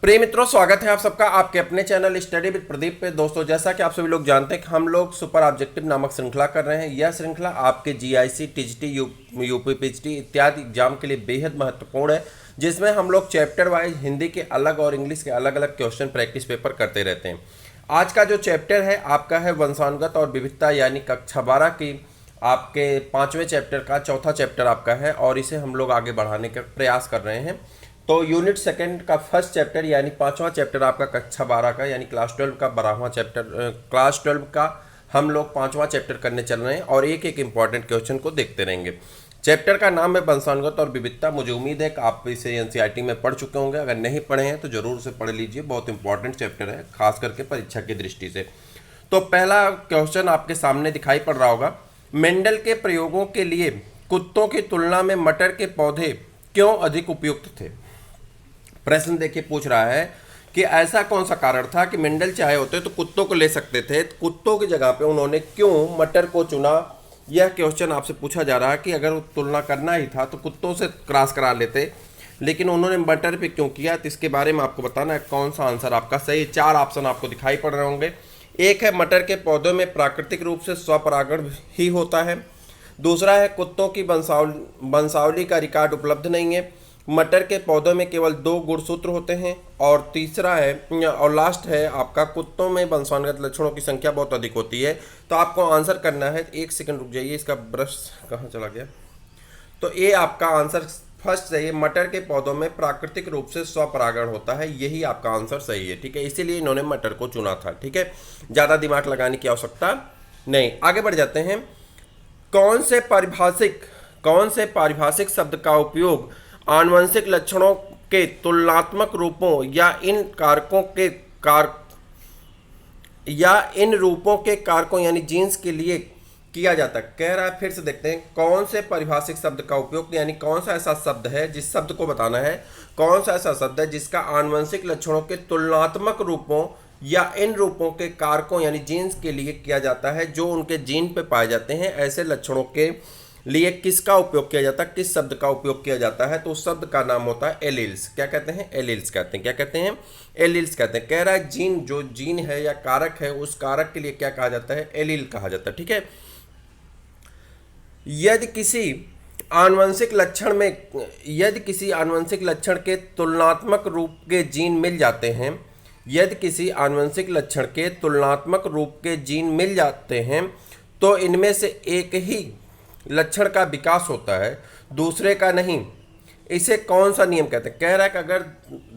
प्रिय मित्रों, स्वागत है आप सबका आपके अपने चैनल स्टडी विद प्रदीप पे। दोस्तों, जैसा कि आप सभी लोग जानते हैं कि हम लोग सुपर ऑब्जेक्टिव नामक श्रृंखला कर रहे हैं। यह श्रृंखला आपके जीआईसी, टीजीटी, यूपी, पीजीटी इत्यादि एग्जाम के लिए बेहद महत्वपूर्ण है, जिसमें हम लोग चैप्टर वाइज हिंदी के अलग और इंग्लिश के अलग अलग क्वेश्चन प्रैक्टिस पेपर करते रहते हैं। आज का जो चैप्टर है आपका है वंशानुगत और विविधता, यानी कक्षा 12 की आपके 5वें चैप्टर का चौथा चैप्टर आपका है, और इसे हम लोग आगे बढ़ाने का प्रयास कर रहे हैं। तो यूनिट सेकंड का फर्स्ट चैप्टर यानी 5वां चैप्टर आपका कक्षा 12 का यानी क्लास 12 का 12वां चैप्टर, क्लास 12 का हम लोग 5वां चैप्टर करने चल रहे हैं और एक एक इंपॉर्टेंट क्वेश्चन को देखते रहेंगे। चैप्टर का नाम है वंशानुगत और विविधता। मुझे उम्मीद है कि आप इसे एनसीईआरटी में पढ़ चुके होंगे। अगर नहीं पढ़े हैं तो जरूर उसे पढ़ लीजिए, बहुत इंपॉर्टेंट चैप्टर है खास करके परीक्षा की दृष्टि से। तो पहला क्वेश्चन आपके सामने दिखाई पड़ रहा होगा, मेंडल के प्रयोगों के लिए कुत्तों की तुलना में मटर के पौधे क्यों अधिक उपयुक्त थे। प्रश्न देखिए पूछ रहा है कि ऐसा कौन सा कारण था कि मेंडल चाहे होते तो कुत्तों को ले सकते थे, कुत्तों की जगह पे उन्होंने क्यों मटर को चुना। यह क्वेश्चन आपसे पूछा जा रहा है कि अगर तुलना करना ही था तो कुत्तों से क्रॉस करा लेते, लेकिन उन्होंने मटर पे क्यों किया, तो इसके बारे में आपको बताना है कौन सा आंसर आपका सही। 4 ऑप्शन आपको दिखाई पड़ रहे होंगे। एक है मटर के पौधों में प्राकृतिक रूप से स्वपरागण ही होता है। दूसरा है कुत्तों की वंशावली का रिकॉर्ड उपलब्ध नहीं है। मटर के पौधों में केवल 2 गुणसूत्र होते हैं। और तीसरा है और लास्ट है आपका, कुत्तों में वंशानुगत लक्षणों की संख्या बहुत अधिक होती है। तो आपको आंसर करना है, एक सेकंड रुक जाइए, इसका ब्रश कहाँ चला गया। तो ये आपका आंसर फर्स्ट सही है, मटर के पौधों में प्राकृतिक रूप से स्वपरागण होता है, यही आपका आंसर सही है। ठीक है, इसीलिए इन्होंने मटर को चुना था। ठीक है, ज़्यादा दिमाग लगाने की आवश्यकता नहीं। आगे बढ़ जाते हैं। कौन से पारिभाषिक शब्द का उपयोग आनुवंशिक लक्षणों के तुलनात्मक रूपों या इन रूपों के कारकों यानी जीन्स के लिए किया जाता है। कह रहा है, फिर से देखते हैं, कौन से पारिभाषिक शब्द का उपयोग, यानी कौन सा ऐसा शब्द है, जिस शब्द को बताना है कौन सा ऐसा शब्द है जिसका आनुवंशिक लक्षणों के तुलनात्मक रूपों या इन रूपों के कारकों यानी जीन्स के लिए किया जाता है, जो उनके जीन पे पाए जाते हैं। ऐसे लक्षणों के लिए किसका उपयोग किया जाता है, किस शब्द का उपयोग किया जाता है, तो उस शब्द का नाम होता है एलील्स। क्या कहते हैं? एलील्स कहते हैं। क्या कहते हैं? एलील्स कहते हैं। कह रहा है जीन, जो जीन है या कारक है, उस कारक के लिए क्या कहा जाता है? एलील कहा जाता है। ठीक है, यदि किसी आनुवंशिक लक्षण के तुलनात्मक रूप के जीन मिल जाते हैं, यदि किसी आनुवंशिक लक्षण के तुलनात्मक रूप के जीन मिल जाते हैं तो इनमें से एक ही लक्षण का विकास होता है, दूसरे का नहीं। इसे कौन सा नियम कहते हैं? कह रहा है कि अगर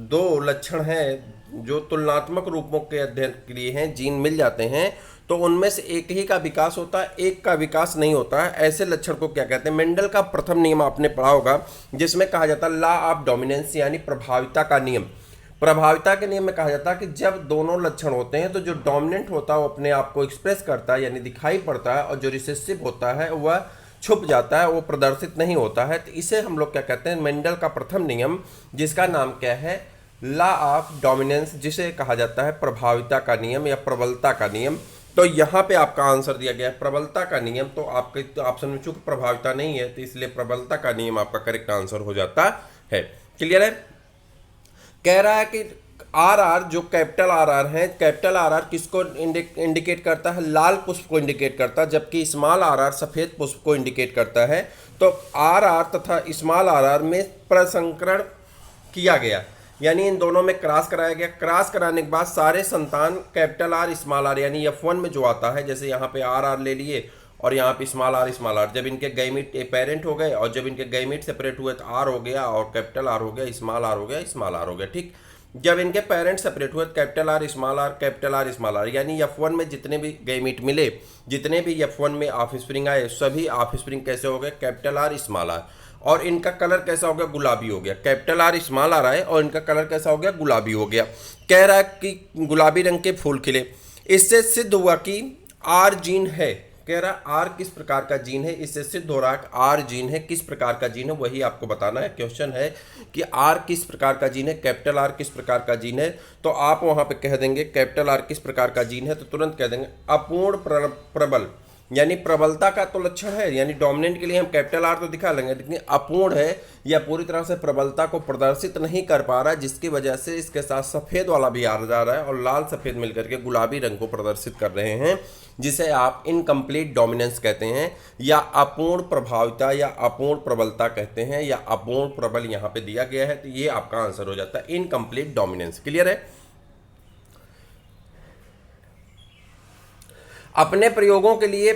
2 लक्षण हैं जो तुलनात्मक रूपों के अध्ययन के लिए हैं, जीन मिल जाते हैं, तो उनमें से एक ही का विकास होता है, एक का विकास नहीं होता है। ऐसे लक्षण को क्या कहते हैं? मेंडल का प्रथम नियम आपने पढ़ा होगा, जिसमें कहा जाता है लॉ ऑफ डोमिनेंस, यानी प्रभाविता का नियम। प्रभाविता के नियम में कहा जाता है कि जब दोनों लक्षण होते हैं तो जो डोमिनेंट होता है वो अपने आप को एक्सप्रेस करता है, यानी दिखाई पड़ता है, और जो रिसेसिव होता है वह छुप जाता है, वो प्रदर्शित नहीं होता है। तो इसे हम लोग क्या कहते हैं? मेंडल का प्रथम नियम, जिसका नाम क्या है? लॉ ऑफ डोमिनेंस, जिसे कहा जाता है प्रभाविता का नियम या प्रबलता का नियम। तो यहाँ पे आपका आंसर दिया गया है प्रबलता का नियम। तो आपके ऑप्शन में चूंकि प्रभाविता नहीं है, तो इसलिए प्रबलता का नियम आपका करेक्ट आंसर हो जाता है। क्लियर है? कह रहा है कि आर जो कैपिटल आर है, कैपिटल आर किसको इंडिकेट करता है? लाल पुष्प को इंडिकेट करता है, जबकि स्मॉल आर सफेद पुष्प को इंडिकेट करता है। तो आर तथा स्मॉल आर में प्रसंकरण किया गया, यानी इन दोनों में क्रॉस कराया गया। क्रॉस कराने के बाद सारे संतान कैपिटल आर स्मॉल आर यानी F1 में जो आता है, जैसे यहाँ पे आर ले लिए और यहाँ पे स्मॉल आर, जब इनके गैमीट पेरेंट हो गए और जब इनके गैमीट सेपरेट हुए तो आर हो गया और कैपिटल आर हो गया, स्मॉल आर हो गया, स्मॉल आर हो गया। ठीक, जब इनके पेरेंट सेपरेट हुए capital R small R, capital R small R, यानी F1 में जितने भी गैमीट मिले, जितने भी F1 में ऑफ स्प्रिंग आए, सभी ऑफ स्प्रिंग कैसे हो गए? Capital R small R. और इनका कलर कैसा हो गया? गुलाबी हो गया। कैपिटल आर स्मॉल आर आए और इनका कलर कैसा हो गया? गुलाबी हो गया। कह रहा है कि गुलाबी रंग के फूल खिले। इससे सिद्ध हुआ कि आर जीन है। कह रहा है आर किस प्रकार का जीन है, इससे सिद्ध हो रहा है आर जीन है। किस प्रकार का जीन है वही आपको बताना है। क्वेश्चन है कि आर किस प्रकार का जीन है, कैपिटल आर किस प्रकार का जीन है। तो आप वहां पे कह देंगे कैपिटल आर किस प्रकार का जीन है, तो तुरंत कह देंगे अपूर्ण प्रबल, यानी प्रबलता का तो लक्षण है, यानी डोमिनेंट के लिए हम कैपिटल आर तो दिखा लेंगे, लेकिन अपूर्ण है या पूरी तरह से प्रबलता को प्रदर्शित नहीं कर पा रहा है, जिसकी वजह से इसके साथ सफ़ेद वाला भी आ जा रहा है और लाल सफ़ेद मिलकर के गुलाबी रंग को प्रदर्शित कर रहे हैं, जिसे आप इनकम्प्लीट डोमिनेंस कहते हैं या अपूर्ण प्रभाविता या अपूर्ण प्रबलता कहते हैं, या अपूर्ण प्रबल यहाँ पे दिया गया है। तो ये आपका आंसर हो जाता है इनकम्प्लीट डोमिनेंस। क्लियर है? अपने प्रयोगों के लिए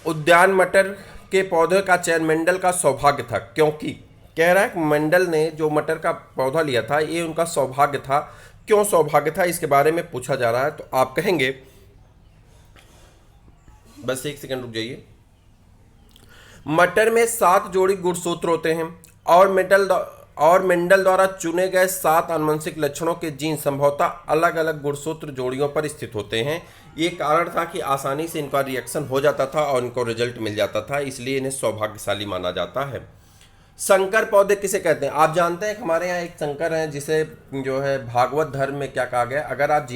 उद्यान मटर के पौधे का चयन मेंडल का सौभाग्य था, क्योंकि कह रहा है कि मेंडल ने जो मटर का पौधा लिया था ये उनका सौभाग्य था। क्यों सौभाग्य था, इसके बारे में पूछा जा रहा है। तो आप कहेंगे, बस एक सेकंड रुक जाइए। मटर में 7 जोड़ी गुणसूत्र होते हैं और मेंडल द्वारा चुने गए 7 आनुवंशिक लक्षणों के जीन संभवतः अलग अलग गुणसूत्र जोड़ियों पर स्थित होते हैं। ये कारण था कि आसानी से इनका रिएक्शन हो जाता था और इनको रिजल्ट मिल जाता था, इसलिए इन्हें सौभाग्यशाली माना जाता है। संकर पौधे किसे कहते हैं? आप जानते हैं कि हमारे यहाँ एक संकर है जिसे जो है भागवत धर्म में क्या कहा गया। अगर आप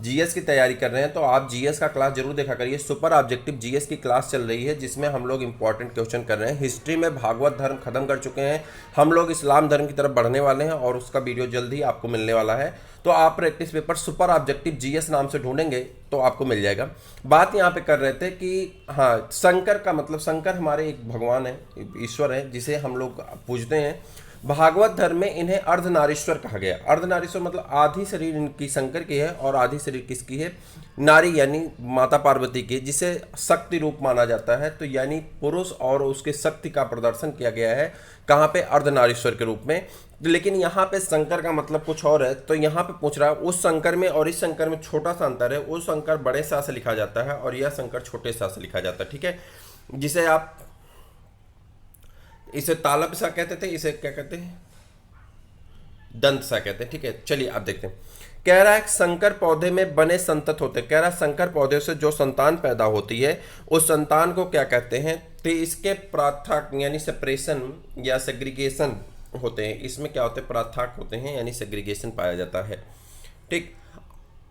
जीएस की तैयारी कर रहे हैं तो आप जीएस का क्लास जरूर देखा करिए। सुपर ऑब्जेक्टिव जीएस की क्लास चल रही है जिसमें हम लोग इंपॉर्टेंट क्वेश्चन कर रहे हैं। हिस्ट्री में भागवत धर्म खत्म कर चुके हैं, हम लोग इस्लाम धर्म की तरफ बढ़ने वाले हैं और उसका वीडियो जल्द ही आपको मिलने वाला है। तो आप practice paper super objective GS नाम से ढूंढेंगे तो आपको मिल जाएगा। बात यहाँ पे कर रहे थे कि हाँ, शंकर का मतलब, शंकर हमारे एक भगवान है, ईश्वर है, जिसे हम लोग पूजते हैं। भागवत धर्म में इन्हें अर्धनारीश्वर कहा गया। अर्धनारीश्वर मतलब आधी शरीर इनकी शंकर की है और आधी शरीर किसकी है? नारी यानी माता पार्वती की, जिसे शक्ति रूप माना जाता है। तो यानी पुरुष और उसके शक्ति का प्रदर्शन किया गया है कहाँ पे? अर्धनारीश्वर के रूप में। लेकिन यहाँ पे शंकर का मतलब कुछ और है। तो यहाँ पे पूछ रहा है उस शंकर में और इस शंकर में छोटा सा अंतर है। उस शंकर बड़े सा से लिखा जाता है और यह शंकर छोटे सा से लिखा जाता है। ठीक है, जिसे आप इसे तालब सा कहते थे, इसे क्या कहते हैं? दंत सा कहते हैं। ठीक है, चलिए आप देखते हैं। कह रहा है संकर पौधे में बने संतत होते हैं। कह रहा है संकर पौधे से जो संतान पैदा होती है उस संतान को क्या कहते हैं? तो इसके पृथक यानी सेपरेशन या सेग्रीगेशन होते हैं। इसमें क्या होते हैं? पृथक होते हैं यानी सेग्रीगेशन पाया जाता है। ठीक,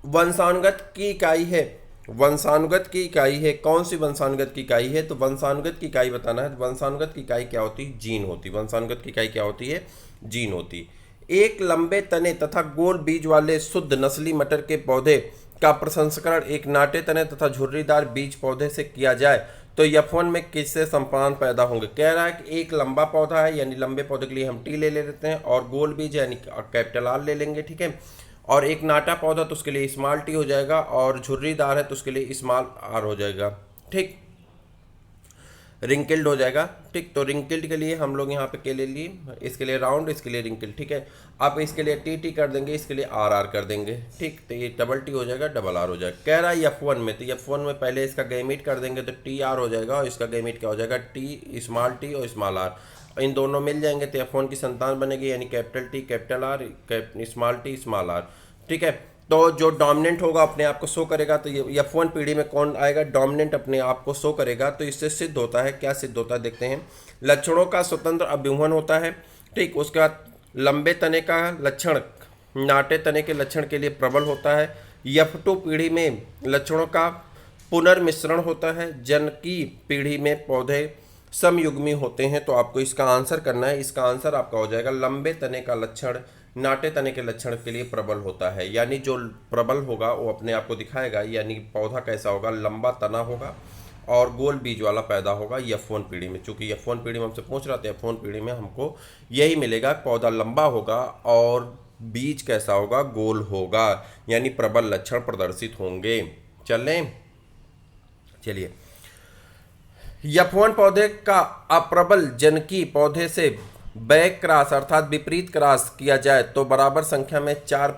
वंशानुगत की इकाई है। वंशानुगत की इकाई है, कौन सी वंशानुगत की इकाई है? तो वंशानुगत की इकाई बताना है। वंशानुगत की इकाई क्या होती है? जीन होती। वंशानुगत की इकाई क्या होती है? जीन होती। एक लंबे तने तथा गोल बीज वाले शुद्ध नस्ली मटर के पौधे का प्रसंस्करण एक नाटे तने तथा झुर्रीदार बीज पौधे से किया जाए तो F1 में किससे संतान पैदा होंगे? कह रहा है कि एक लंबा पौधा है यानी लंबे पौधे के लिए हम टी ले लेते हैं, और गोल बीज यानी कैपिटल आर ले लेंगे। ठीक है, और एक नाटा पौधा तो उसके लिए स्मॉल टी हो जाएगा, और झुर्रीदार है तो उसके लिए स्मॉल आर हो जाएगा। ठीक, रिंकल्ड हो जाएगा। ठीक, तो रिंकल्ड के लिए हम लोग यहाँ पे के ले लिए, इसके लिए राउंड, इसके लिए रिंकल्ड। ठीक है, आप इसके लिए टी कर देंगे, इसके लिए आर कर देंगे। ठीक, तो ये डबल टी हो जाएगा, डबल आर हो जाएगा। कह रहा है F1 में, तो F1 में पहले इसका गैमीट कर देंगे तो टी आर हो जाएगा, और इसका गैमीट क्या हो जाएगा? टी और स्मॉल आर। इन दोनों मिल जाएंगे तो F1 की संतान बनेगी, यानी capital T capital R, small T small R. ठीक है, तो जो डोमिनेंट होगा अपने आप को शो करेगा। तो ये F1 पीढ़ी में कौन आएगा? डोमिनेंट अपने आप को शो करेगा। तो इससे सिद्ध होता है, क्या सिद्ध होता है देखते हैं। लक्षणों का स्वतंत्र अभ्यूहन होता है। ठीक, उसके बाद लंबे तने का लक्षण नाटे तने के लक्षण के लिए प्रबल होता है। F2 पीढ़ी में लक्षणों का पुनर्मिश्रण होता है। जनकी पीढ़ी में पौधे समयुग्मी होते हैं। तो आपको इसका आंसर करना है। इसका आंसर आपका हो जाएगा लंबे तने का लक्षण नाटे तने के लक्षण के लिए प्रबल होता है। यानी जो प्रबल होगा वो अपने आप को दिखाएगा, यानी पौधा कैसा होगा? लंबा तना होगा और गोल बीज वाला पैदा होगा F1 पीढ़ी में। चूंकि F1 पीढ़ी में हमसे पूछ रहा था, F1 पीढ़ी में हमको यही मिलेगा, पौधा लंबा होगा और बीज कैसा होगा? गोल होगा, यानी प्रबल लक्षण प्रदर्शित होंगे। चलिए, F1 पौधे का अप्रबल जनकी पौधे से बैक क्रॉस अर्थात विपरीत क्रॉस किया जाए तो बराबर संख्या में 4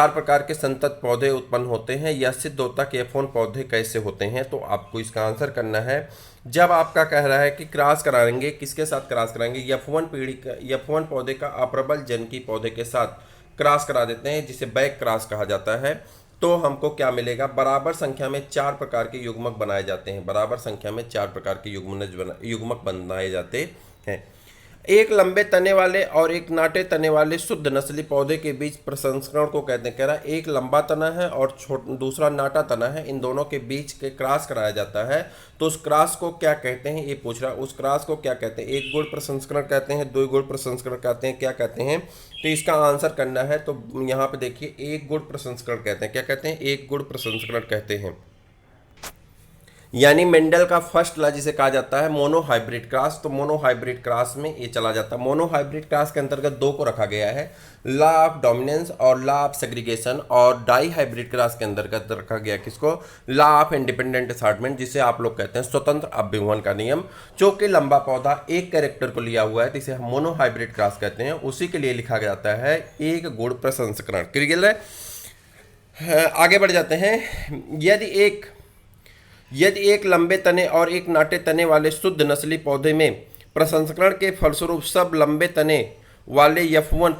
प्रकार के संतत पौधे उत्पन्न होते हैं। यह सिद्ध होता कि F1 पौधे कैसे होते हैं। तो आपको इसका आंसर करना है। जब आपका कह रहा है कि क्रॉस कराएंगे, किसके साथ क्रॉस कराएंगे? F1 पीढ़ी का F1 पौधे का अप्रबल जनकी पौधे के साथ क्रॉस करा देते हैं, जिसे बैक क्रॉस कहा जाता है। तो हमको क्या मिलेगा? बराबर संख्या में 4 प्रकार के युग्मक बनाए जाते हैं। बराबर संख्या में 4 प्रकार के युग्मक बनाए जाते हैं। एक लंबे तने वाले और एक नाटे तने वाले शुद्ध नस्ली पौधे के बीच प्रसंस्करण को कहते हैं। कह रहा है एक लंबा तना है और दूसरा नाटा तना है, इन दोनों के बीच के क्रॉस कराया जाता है, तो उस क्रॉस को क्या कहते हैं, ये पूछ रहा है। उस क्रॉस को क्या कहते हैं? एक गुण प्रसंस्करण कहते हैं, दो गुण प्रसंस्करण कहते हैं, क्या कहते हैं? तो इसका आंसर करना है। तो यहाँ पे देखिए एक गुण प्रसंस्करण कहते हैं। क्या कहते हैं? एक गुण प्रसंस्करण कहते हैं। यानी मेंडल का फर्स्ट लॉ जिसे कहा जाता है मोनोहाइब्रिड क्रॉस, तो मोनोहाइब्रिड क्रॉस में ये चला जाता है। मोनोहाइब्रिड क्रॉस के अंतर्गत दो को रखा गया है, लॉ ऑफ डोमिनेंस और लॉ ऑफ सेग्रीगेशन, और डाई हाइब्रिड क्रॉस के अंतर्गत रखा गया किसको? लॉ ऑफ इंडिपेंडेंट असॉर्टमेंट, जिसे आप लोग कहते हैं स्वतंत्र अभ्युहन का नियम। चूंकि लंबा पौधा एक कैरेक्टर को लिया हुआ है तो इसे हम मोनोहाइब्रिड क्रॉस कहते हैं, उसी के लिए लिखा जाता है एक गुण प्रसंस्करण। क्लियर है? आगे बढ़ जाते हैं। यदि एक लंबे तने और एक नाटे तने वाले शुद्ध नस्ली पौधे में प्रसंस्करण के फलस्वरूप सब लंबे तने वाले F1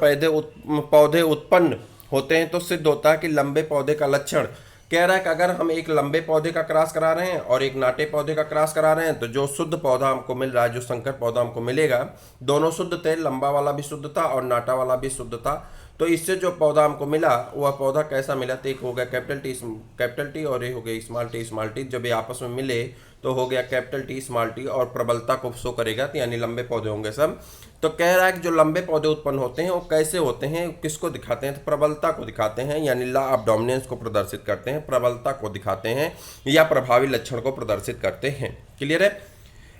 पौधे उत्पन्न होते हैं, तो सिद्ध होता है कि लंबे पौधे का लक्षण। कह रहा है कि अगर हम एक लंबे पौधे का क्रॉस करा रहे हैं और एक नाटे पौधे का क्रॉस करा रहे हैं, तो जो शुद्ध पौधा हमको मिल रहा है, जो संकर पौधा हमको मिलेगा, दोनों शुद्ध थे, लंबा वाला भी शुद्ध था और नाटा वाला भी शुद्ध था। तो इससे जो पौधा हमको मिला वह पौधा कैसा मिला? तो एक हो गया कैपिटल टी और ये हो गया स्मॉल टी। जब ये आपस में मिले तो हो गया कैपिटल टी स्मॉल टी, और प्रबलता को शो करेगा, तो यानी लंबे पौधे होंगे सब। तो कह रहा है कि जो लंबे पौधे उत्पन्न होते हैं वो कैसे होते हैं, किसको दिखाते हैं? तो प्रबलता को दिखाते हैं, यानी लॉ ऑफ डोमिनेंस को प्रदर्शित करते हैं, प्रबलता को दिखाते हैं या प्रभावी लक्षण को प्रदर्शित करते हैं। क्लियर है?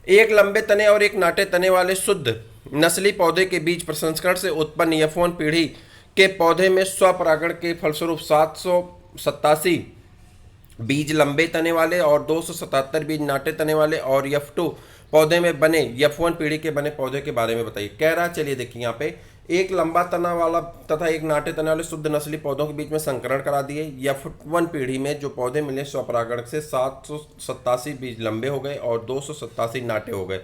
एक लंबे तने और एक नाटे तने वाले शुद्ध नस्ली पौधे के बीच प्रसंस्करण से उत्पन्न F1 पीढ़ी के पौधे में स्वपरागण के फलस्वरूप 787 बीज लंबे तने वाले और 277 बीज नाटे तने वाले और F2 पौधे में बने F1 पीढ़ी के बने पौधे के बारे में बताइए। कह रहा है, चलिए देखिए यहाँ पे एक लंबा तना वाला तथा एक नाटे तने वाले शुद्ध नस्ली पौधों के बीच में संकरण करा दिए। F1 पीढ़ी में जो पौधे मिले स्वपरागण से 787 बीज लंबे हो गए और 287 नाटे हो गए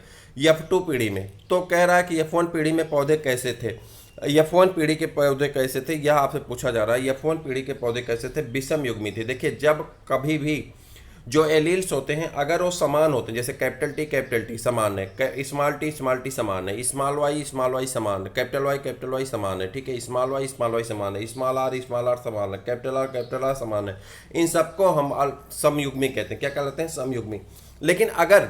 F2 पीढ़ी में। तो कह रहा है कि F1 पीढ़ी में पौधे कैसे थे, F1 पीढ़ी के पौधे कैसे थे, यह आपसे पूछा जा रहा है। F1 पीढ़ी के पौधे कैसे थे? विषम युग्मी थे। देखिए, जब कभी भी जो एलील्स होते हैं अगर वो समान होते हैं, जैसे कैपिटल टी समान है, स्मॉल टी समान है, स्मॉल वाई समान है, कैपिटल वाई समान है, ठीक है, स्मॉल वाई समान है, स्मॉल आर समान है, कैपिटल आर समान है, इन सबको हम समयुग्मी कहते हैं। क्या कहते हैं? समयुग्मी। लेकिन अगर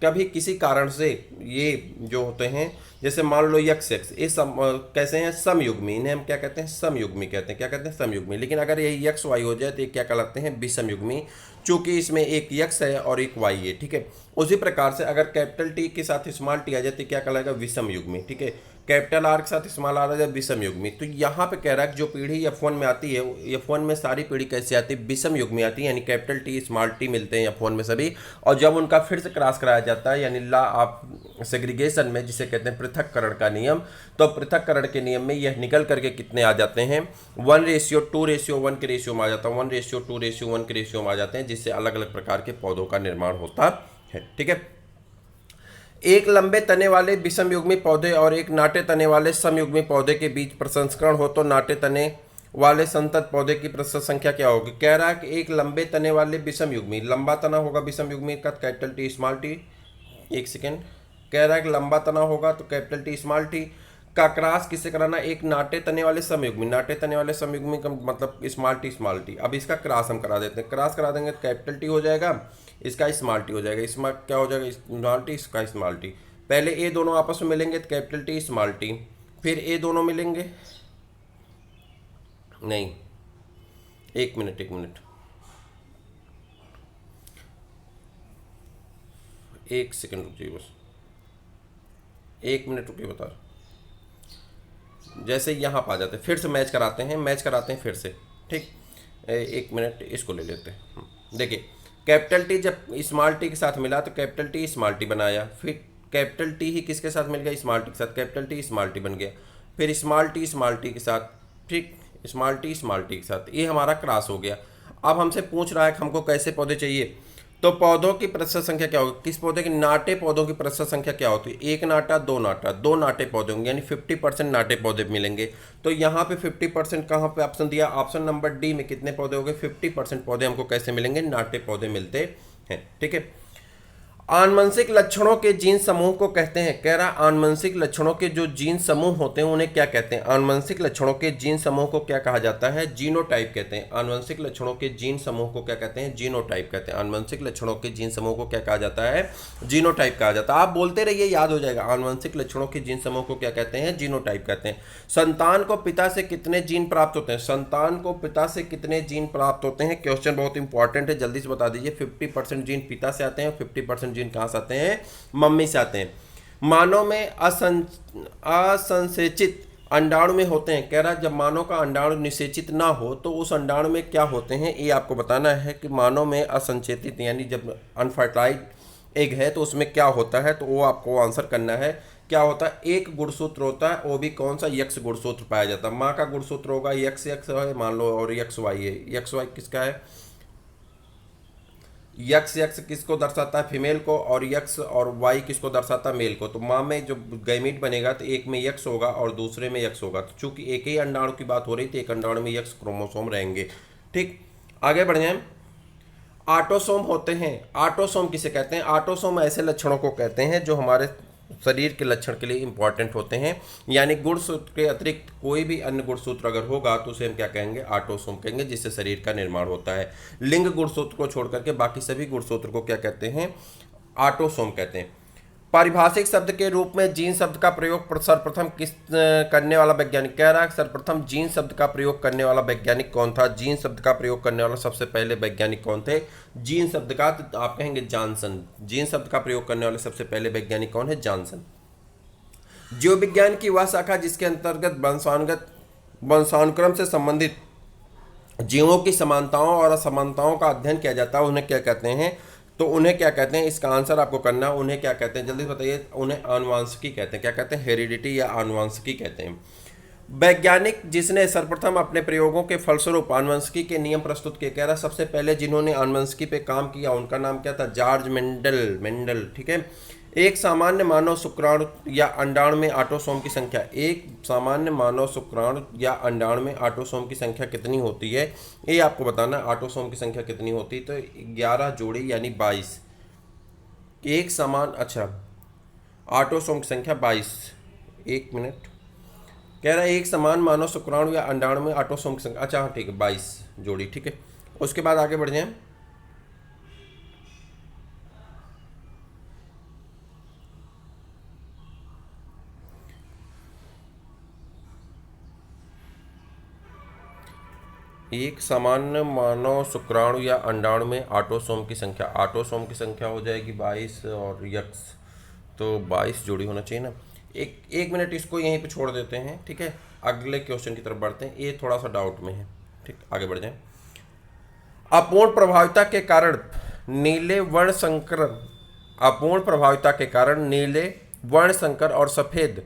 कभी किसी कारण से ये जो होते हैं, जैसे मान लो यक्स ये कैसे हैं? समयुग्मी। इन्हें हम क्या कहते हैं? समयुग्मी कहते हैं। क्या कहते हैं? समयुग्मी। लेकिन अगर ये यक्स वाई हो जाए तो ये क्या कहलाते हैं? विषमयुग्मी, चूंकि इसमें एक यक्स है और एक वाई है, ठीक है। उसी प्रकार से अगर कैपिटल टी के साथ स्मॉल टी आ जाए तो क्या कहलाएगा? विषमयुग्मी, ठीक है। कैपिटल आर के साथ स्मॉल आर आ जाए विषमयुग्मी। तो यहाँ पे कह रहा है कि जो पीढ़ी F1 में आती है, F1 में सारी पीढ़ी कैसे आती है? विषमयुग्मी आती है, यानी कैपिटल टी स्मॉल टी मिलते हैं F1 में सभी। और जब उनका फिर से क्रॉस कराया जाता है, यानी लॉ ऑफ सेग्रीगेशन में, जिसे कहते हैं पृथक्करण का नियम, तो पृथक्करण के नियम में यह निकल करके कितने आ जाते हैं? 1:2:1 के रेशियो में आ जाता है, 1:2:1 के रेशियो में आ जाते हैं, जिससे अलग अलग प्रकार के पौधों का निर्माण होता है, ठीक है। एक लंबे तने वाले विषमयुग्मी पौधे और एक नाटे तने वाले समयुग्मी पौधे के बीच प्रसंस्करण हो तो नाटे तने वाले संतत पौधे की प्रतिशत संख्या क्या होगी? कह रहा है कि एक लंबे तने वाले विषमयुग्मी, लंबा तना होगा विषमयुग्मी का कैपिटल टी स्मॉल टी। एक सेकेंड, कह रहा है कि लंबा तना होगा तो कैपिटल टी स्मॉल टी का क्रॉस किससे कराना? एक नाटे तने वाले समयुग्मी, नाटे तने वाले समयुग्मी का मतलब स्मॉल टी। अब इसका क्रॉस हम करा देते हैं, क्रॉस करा देंगे तो कैपिटल टी हो जाएगा, इसका स्मॉल टी हो जाएगा, इसमें क्या हो जाएगा? स्मॉल टी, इसका स्मॉल टी। पहले ये दोनों आपस में मिलेंगे तो कैपिटल टी स्मॉल टी, फिर ये दोनों मिलेंगे, नहीं, एक मिनट, एक सेकंड रुकिए, बस 1 मिनट रुकिए, बता। जैसे यहाँ पर आ जाते हैं, फिर से मैच कराते हैं फिर से, ठीक। 1 मिनट, इसको ले लेते हैं। देखिए, कैपिटल टी जब स्मॉल टी के साथ मिला तो कैपिटल टी स्मॉल टी बनाया, फिर कैपिटल टी ही किसके साथ मिल गया? स्मॉल टी के साथ, कैपिटल टी स्मॉल टी बन गया, फिर स्मॉल टी के साथ, ठीक, स्मॉल टी के साथ, ये हमारा क्रॉस हो गया। अब हमसे पूछ रहा है कि हमको कैसे पौधे चाहिए, तो पौधों की प्रतिशत संख्या क्या होगी? किस पौधे की? नाटे पौधों की प्रतिशत संख्या क्या होती है? एक नाटा, दो नाटे पौधे होंगे, यानी 50% नाटे पौधे मिलेंगे। तो यहाँ पे 50% कहाँ पे ऑप्शन दिया? ऑप्शन नंबर डी में कितने पौधे हो गए? 50% पौधे हमको कैसे मिलेंगे? नाटे पौधे मिलते हैं, ठीक है। आनुवंशिक लक्षणों के जीन समूह को कहते हैं, कह रहा आनुवंशिक लक्षणों के जो जीन समूह होते हैं उन्हें क्या कहते हैं? आनुवंशिक लक्षणों के जीन समूह को क्या कहा जाता है? जीनोटाइप कहते हैं। आनुवंशिक लक्षणों के जीन समूह को क्या कहते हैं? जीनोटाइप कहते हैं। आनुवंशिक लक्षणों के जीन समूह को क्या कहा जाता है? जीनोटाइप कहा जाता है। आप बोलते रहिए, याद हो जाएगा। आनुवंशिक लक्षणों के जीन समूह को क्या कहते हैं? जीनोटाइप कहते हैं। संतान को पिता से कितने जीन प्राप्त होते हैं? संतान को पिता से कितने जीन प्राप्त होते हैं? क्वेश्चन बहुत इंपॉर्टेंट है, जल्दी से बता दीजिए। 50% जीन पिता से आते हैं, 50% जीन कहाँ से आते हैं? मम्मी से आते हैं। मानव में असंसेचित अंडाणु में होते हैं, कह रहा है जब मानव का अंडाणु निषेचित ना हो तो उस अंडाणु में क्या होते हैं, ये आपको बताना है कि मानव में असंचेतित यानी जब अनफर्टाइल्ड एग है तो उसमें क्या होता है, तो वो आपको आंसर करना है। क्या होता है? एक गुणसूत्र होता है, वो भी कौन सा? यक्स गुणसूत्र पाया जाता है। माँ का गुणसूत्र होगा यक्स यक्स है मान लो, और यक्स वाई है। यक्स वाई किसका है? यक्स यक्स किसको दर्शाता है? फीमेल को, और यक्स और वाई किसको दर्शाता है? मेल को। तो माँ में जो गैमीट बनेगा तो एक में यक्स होगा और दूसरे में यक्स होगा। तो चूंकि एक ही अंडाणु की बात हो रही थी, एक अंडाणु में यक्स क्रोमोसोम रहेंगे। ठीक, आगे बढ़ जाए। ऑटोसोम होते हैं। ऑटोसोम किसे कहते हैं? ऑटोसोम ऐसे लक्षणों को कहते हैं जो हमारे शरीर के लक्षण के लिए इंपॉर्टेंट होते हैं, यानी गुणसूत्र के अतिरिक्त कोई भी अन्य गुणसूत्र अगर होगा तो उसे हम क्या कहेंगे? ऑटोसोम कहेंगे, जिससे शरीर का निर्माण होता है। लिंग गुणसूत्र को छोड़ करके बाकी सभी गुणसूत्र को क्या कहते हैं? ऑटोसोम कहते हैं। पारिभाषिक शब्द के रूप में जीन शब्द का प्रयोग सर्वप्रथम किस करने वाला वैज्ञानिक? कह रहा है सर्वप्रथम जीन शब्द का प्रयोग करने वाला वैज्ञानिक कौन था? जीन शब्द का प्रयोग करने वाला सबसे पहले वैज्ञानिक कौन थे? जीन शब्द का, तो आप कहेंगे जॉनसन। जीन शब्द का प्रयोग करने वाले सबसे पहले वैज्ञानिक कौन है? जॉनसन। जीव विज्ञान की वह शाखा जिसके अंतर्गत वंशानुक्रम से संबंधित जीवों की समानताओं और असमानताओं का अध्ययन किया जाता है, उन्हें क्या कहते हैं? तो उन्हें क्या कहते हैं? इसका आंसर आपको करना है। उन्हें क्या कहते हैं? जल्दी बताइए। उन्हें आनुवांशिकी कहते हैं। क्या कहते हैं? हेरिडिटी या आनुवांशिकी कहते हैं। वैज्ञानिक जिसने सर्वप्रथम अपने प्रयोगों के फलस्वरूप आनुवंशिकी के नियम प्रस्तुत किए, कह रहा सबसे पहले जिन्होंने आनुवंशिकी पे काम किया उनका नाम क्या था? George Mendel. ठीक है। एक सामान्य मानव शुक्राणु या अंडाणु में ऑटोसोम की संख्या, एक सामान्य मानव शुक्राणु या अंडाणु में ऑटोसोम की संख्या कितनी होती है, ये आपको बताना है। ऑटोसोम की संख्या कितनी होती है? तो 11 जोड़ी यानी 22। एक समान, अच्छा, ऑटोसोम की संख्या 22। एक मिनट, कह रहा है एक समान मानव शुक्राणु या अंडाणु में ऑटोसोम की संख्या, अच्छा हाँ ठीक है, 22 जोड़ी। ठीक है, उसके बाद आगे बढ़ जाएं। एक सामान्य मानव शुक्राणु या अंडाणु में ऑटोसोम की संख्या, ऑटोसोम की संख्या हो जाएगी 22 और यक्स, तो 22 जोड़ी होना चाहिए ना। एक मिनट इसको यहीं पे छोड़ देते हैं। ठीक है, अगले क्वेश्चन की तरफ बढ़ते हैं, ये थोड़ा सा डाउट में है। ठीक, आगे बढ़ जाएं। अपूर्ण प्रभाविता के कारण नीले वर्ण संकर, अपूर्ण प्रभाविता के कारण नीले वर्ण संकर और सफेद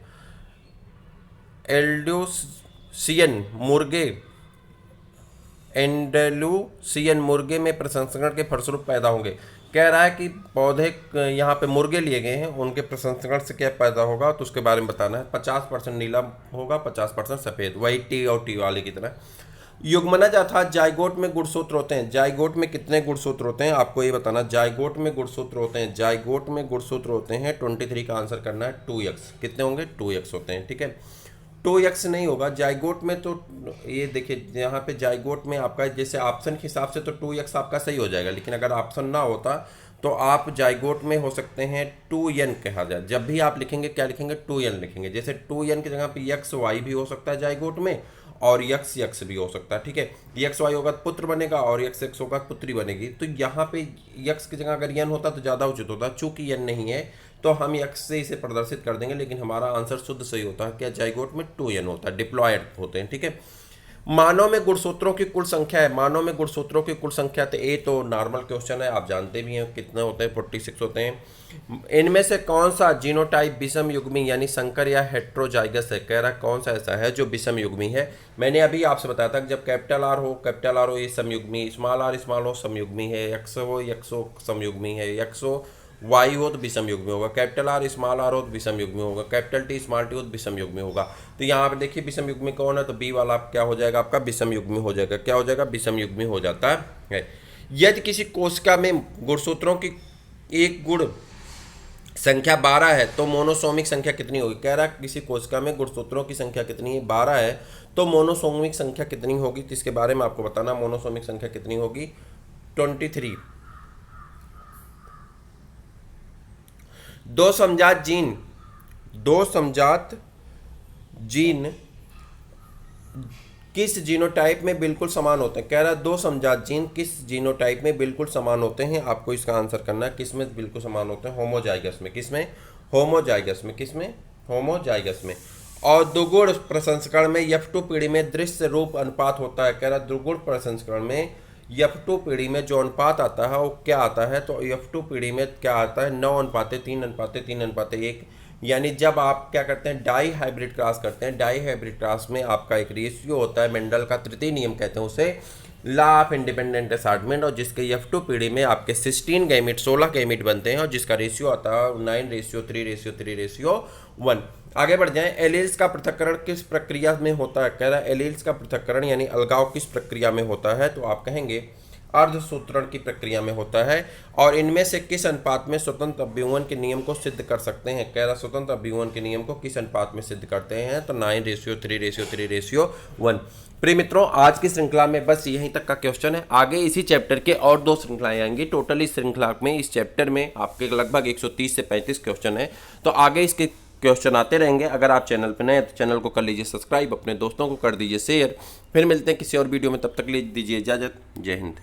एल्ड्यूसियन मुर्गे, एंडेलुसियन मुर्गे में प्रसंस्करण के फलस्वरूप पैदा होंगे। कह रहा है कि पौधे यहाँ पे मुर्गे लिए गए हैं, उनके प्रसंस्करण से क्या पैदा होगा, तो उसके बारे में बताना है। 50% नीला होगा, 50% सफ़ेद, वही टी और टी वाले की तरह। युग्मनज अर्थात जाइगोट में गुणसूत्र होते हैं। जाइगोट में कितने गुणसूत्र होते हैं आपको ये बताना। जाइगोट में गुणसूत्र होते हैं, जाइगोट में गुणसूत्र होते हैं 23 का आंसर करना है। 2x कितने होंगे? 2x होते हैं। ठीक है, 2x नहीं होगा जाइगोट में। तो ये देखिए यहाँ पे जाइगोट में आपका जैसे ऑप्शन के हिसाब से तो 2x आपका सही हो जाएगा, लेकिन अगर ऑप्शन ना होता तो आप जाइगोट में हो सकते हैं 2n कहा जाए। जब भी आप लिखेंगे क्या लिखेंगे? 2n लिखेंगे। जैसे 2n की जगह पे यक्स वाई भी हो सकता है जाइगोट में, और यक्स यक्स भी हो सकता है। ठीक है, यक्स वाई होगा तो पुत्र बनेगा और यक्स एक्स होगा पुत्री बनेगी। तो यहाँ पे यक्स की जगह अगर यन होता तो ज़्यादा उचित होता। चूंकि यन नहीं है तो हम यक्स से इसे प्रदर्शित कर देंगे, लेकिन हमारा आंसर शुद्ध सही होता है। क्या? जाइगोट में 2n होता है, डिप्लॉयड होते हैं। ठीक है, मानव में गुणसूत्रों की कुल संख्या है। मानव में गुणसूत्रों की कुल संख्या, तो ये तो नॉर्मल क्वेश्चन है, आप जानते भी हैं कितने होते हैं, 46 होते हैं। इनमें से कौन सा जीनोटाइप विषम युग्मी यानी संकर या हेट्रोजाइगस है? कह रहा है कौन सा ऐसा है जो विषम युग्मी है। मैंने अभी आपसे बताया था कि जब कैपिटल आर हो ये समयुग्मी, स्मॉल आर हो समयुग्मी है, एक्स हो समयुग्मी है, एक्स हो वाई हो तो विषम युग्मी होगा, कैपिटल आर स्मॉल आर हो तो विषम युग्मी होगा, कैपिटल टी स्मॉल टी हो तो विषम युग्मी होगा। तो यहाँ पे देखिए विषम युग्मी कौन है, तो बी वाला क्या हो जाएगा आपका? विषम युग्मी हो जाएगा। क्या हो जाएगा? विषम युग्मी हो जाता है। यदि किसी कोशिका में गुणसूत्रों की एक गुण संख्या 12 है तो मोनोसोमिक संख्या कितनी होगी। कह रहा किसी कोशिका में गुणसूत्रों की संख्या कितनी है, 12 है तो मोनोसोमिक संख्या कितनी होगी, तो इसके बारे में आपको बताना। मोनोसोमिक संख्या कितनी होगी, 23। दो समजात जीन किस जीनोटाइप में बिल्कुल समान होते हैं। कह रहा है दो समजात जीन किस जीनोटाइप में बिल्कुल समान होते हैं, आपको इसका आंसर करना है। किस में बिल्कुल समान होते हैं, होमोजाइगस में। किस में, होमोजाइगस में। किस में, होमोजाइगस में। और दुगुण प्रसंस्करण में F2 पीढ़ी में दृश्य रूप अनुपात होता है। कह रहा दुगुण प्रसंस्करण में F2 पीढ़ी में जो अनुपात आता है वो क्या आता है, तो F2 पीढ़ी में क्या आता है, 9:3:3:1। यानी जब आप क्या करते हैं, डाई हाइब्रिड क्रॉस करते हैं, डाई हाइब्रिड क्रॉस में आपका एक रेशियो होता है, मेंडल का तृतीय नियम कहते हैं उसे, लॉ ऑफ इंडिपेंडेंट असार्टमेंट, और जिसके F2 पीढ़ी में आपके 16 गैमेट 16 गैमेट बनते हैं और जिसका रेशियो आता है 9:3:3:1। आगे बढ़ जाएं। एलील्स का पृथक्करण किस प्रक्रिया में होता है। कह रहा है एलील्स का पृथक्करण यानी अलगाव किस प्रक्रिया में होता है, तो आप कहेंगे अर्धसूत्रण की प्रक्रिया में होता है। और इनमें से किस अनुपात में स्वतंत्र अभिव्यंजन के नियम को सिद्ध कर सकते हैं। कह रहा स्वतंत्र अभिव्यंजन के नियम को किस अनुपात में सिद्ध करते हैं, तो 9:3:3:1। प्रिय मित्रों, आज की श्रृंखला में बस यहीं तक का क्वेश्चन है। आगे इसी चैप्टर के और 2 श्रृंखलाएं आएंगी। टोटल इस श्रृंखला में, इस चैप्टर में आपके लगभग 130 से 35 क्वेश्चन है, तो आगे इसके क्वेश्चन आते रहेंगे। अगर आप चैनल पर नए हैं तो चैनल को कर लीजिए सब्सक्राइब, अपने दोस्तों को कर दीजिए शेयर। फिर मिलते हैं किसी और वीडियो में, तब तक ले दीजिए इजाज़त। जय हिंद।